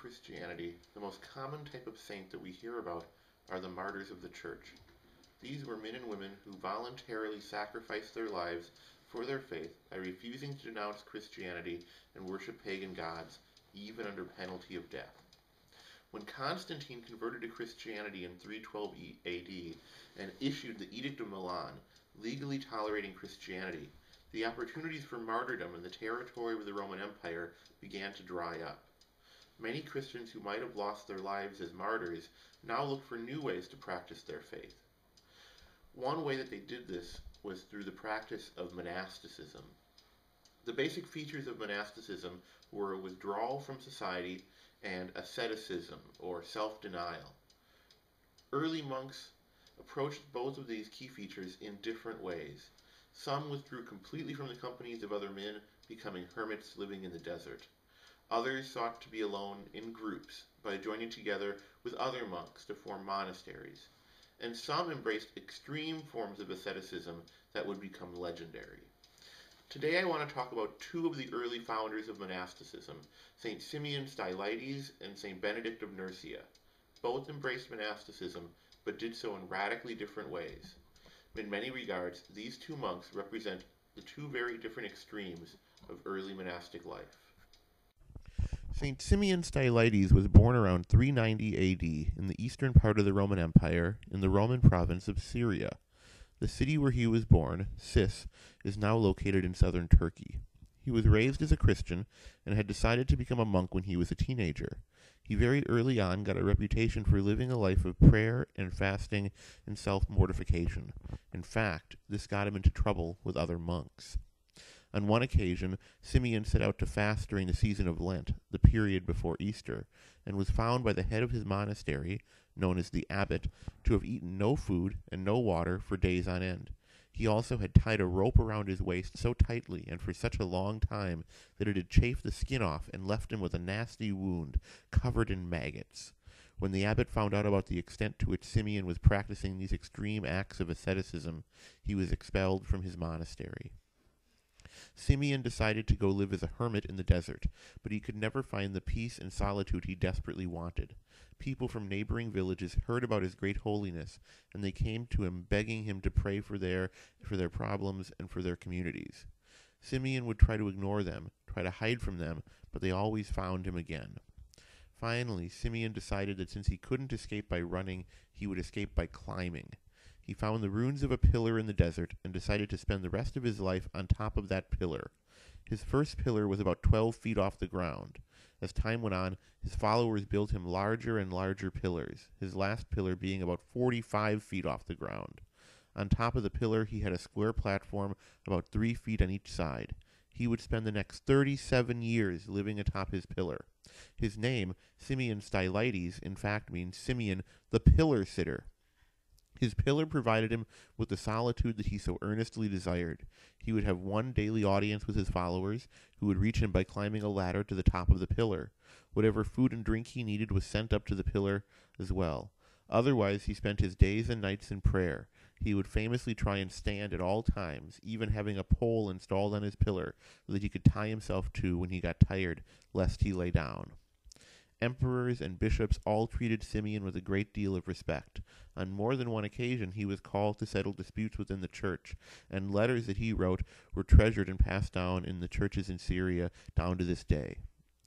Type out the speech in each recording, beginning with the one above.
Christianity, the most common type of saint that we hear about are the martyrs of the Church. These were men and women who voluntarily sacrificed their lives for their faith by refusing to denounce Christianity and worship pagan gods, even under penalty of death. When Constantine converted to Christianity in 312 AD and issued the Edict of Milan, legally tolerating Christianity, the opportunities for martyrdom in the territory of the Roman Empire began to dry up. Many Christians who might have lost their lives as martyrs now look for new ways to practice their faith. One way that they did this was through the practice of monasticism. The basic features of monasticism were withdrawal from society and asceticism, or self-denial. Early monks approached both of these key features in different ways. Some withdrew completely from the companies of other men, becoming hermits living in the desert. Others sought to be alone in groups by joining together with other monks to form monasteries. And some embraced extreme forms of asceticism that would become legendary. Today I want to talk about two of the early founders of monasticism, St. Simeon Stylites and St. Benedict of Nursia. Both embraced monasticism, but did so in radically different ways. In many regards, these two monks represent the two very different extremes of early monastic life. St. Simeon Stylites was born around 390 AD in the eastern part of the Roman Empire in the Roman province of Syria. The city where he was born, Sis, is now located in southern Turkey. He was raised as a Christian and had decided to become a monk when he was a teenager. He very early on got a reputation for living a life of prayer and fasting and self-mortification. In fact, this got him into trouble with other monks. On one occasion, Simeon set out to fast during the season of Lent, the period before Easter, and was found by the head of his monastery, known as the abbot, to have eaten no food and no water for days on end. He also had tied a rope around his waist so tightly and for such a long time that it had chafed the skin off and left him with a nasty wound covered in maggots. When the abbot found out about the extent to which Simeon was practicing these extreme acts of asceticism, he was expelled from his monastery. Simeon decided to go live as a hermit in the desert, but he could never find the peace and solitude he desperately wanted. People from neighboring villages heard about his great holiness, and they came to him begging him to pray for their problems and for their communities. Simeon would try to ignore them, try to hide from them, but they always found him again. Finally, Simeon decided that since he couldn't escape by running, he would escape by climbing. He found the ruins of a pillar in the desert and decided to spend the rest of his life on top of that pillar. His first pillar was about 12 feet off the ground. As time went on, his followers built him larger and larger pillars, his last pillar being about 45 feet off the ground. On top of the pillar, he had a square platform about 3 feet on each side. He would spend the next 37 years living atop his pillar. His name, Simeon Stylites, in fact means Simeon the Pillar Sitter. His pillar provided him with the solitude that he so earnestly desired. He would have one daily audience with his followers, who would reach him by climbing a ladder to the top of the pillar. Whatever food and drink he needed was sent up to the pillar as well. Otherwise, he spent his days and nights in prayer. He would famously try and stand at all times, even having a pole installed on his pillar so that he could tie himself to when he got tired, lest he lay down. Emperors and bishops all treated Simeon with a great deal of respect. On more than one occasion he was called to settle disputes within the church, and letters that he wrote were treasured and passed down in the churches in Syria down to this day.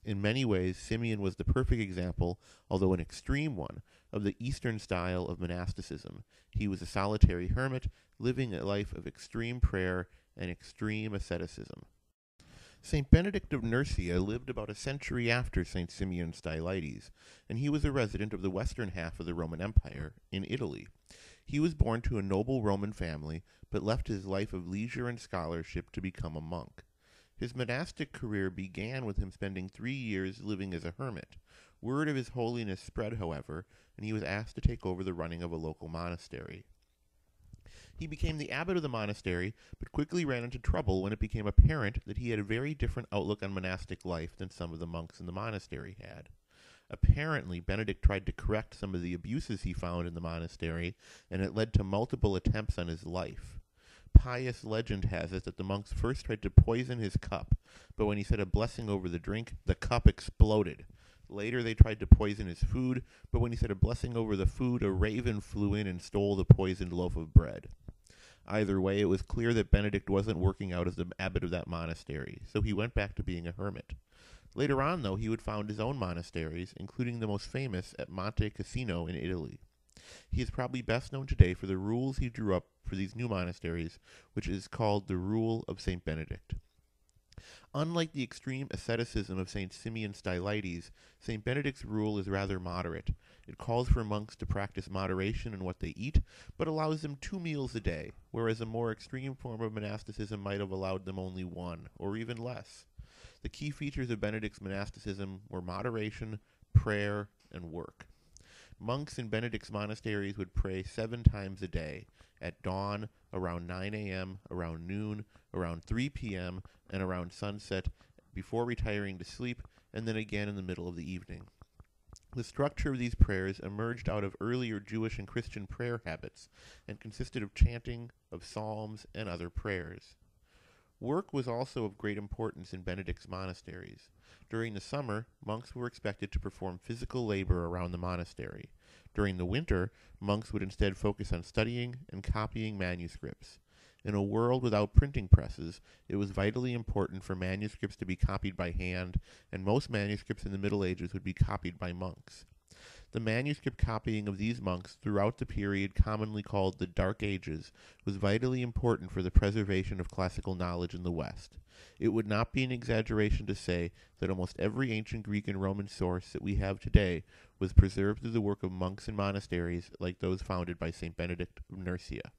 In many ways, Simeon was the perfect example, although an extreme one, of the Eastern style of monasticism. He was a solitary hermit, living a life of extreme prayer and extreme asceticism. St. Benedict of Nursia lived about a century after St. Simeon Stylites, and he was a resident of the western half of the Roman Empire, in Italy. He was born to a noble Roman family, but left his life of leisure and scholarship to become a monk. His monastic career began with him spending 3 years living as a hermit. Word of his holiness spread, however, and he was asked to take over the running of a local monastery. He became the abbot of the monastery, but quickly ran into trouble when it became apparent that he had a very different outlook on monastic life than some of the monks in the monastery had. Apparently, Benedict tried to correct some of the abuses he found in the monastery, and it led to multiple attempts on his life. Pious legend has it that the monks first tried to poison his cup, but when he said a blessing over the drink, the cup exploded. Later they tried to poison his food, but when he said a blessing over the food, a raven flew in and stole the poisoned loaf of bread. Either way, it was clear that Benedict wasn't working out as the abbot of that monastery, so he went back to being a hermit. Later on, though, he would found his own monasteries, including the most famous at Monte Cassino in Italy. He is probably best known today for the rules he drew up for these new monasteries, which is called the Rule of St. Benedict. Unlike the extreme asceticism of St. Simeon Stylites, St. Benedict's rule is rather moderate. It calls for monks to practice moderation in what they eat, but allows them 2 meals a day, whereas a more extreme form of monasticism might have allowed them only 1, or even less. The key features of Benedict's monasticism were moderation, prayer, and work. Monks in Benedict's monasteries would pray 7 times a day, at dawn, around 9 a.m., around noon, around 3 p.m., and around sunset, before retiring to sleep, and then again in the middle of the evening. The structure of these prayers emerged out of earlier Jewish and Christian prayer habits, and consisted of chanting, of psalms, and other prayers. Work was also of great importance in Benedict's monasteries. During the summer, monks were expected to perform physical labor around the monastery. During the winter, monks would instead focus on studying and copying manuscripts. In a world without printing presses, it was vitally important for manuscripts to be copied by hand, and most manuscripts in the Middle Ages would be copied by monks. The manuscript copying of these monks throughout the period commonly called the Dark Ages was vitally important for the preservation of classical knowledge in the West. It would not be an exaggeration to say that almost every ancient Greek and Roman source that we have today was preserved through the work of monks and monasteries like those founded by St. Benedict of Nursia.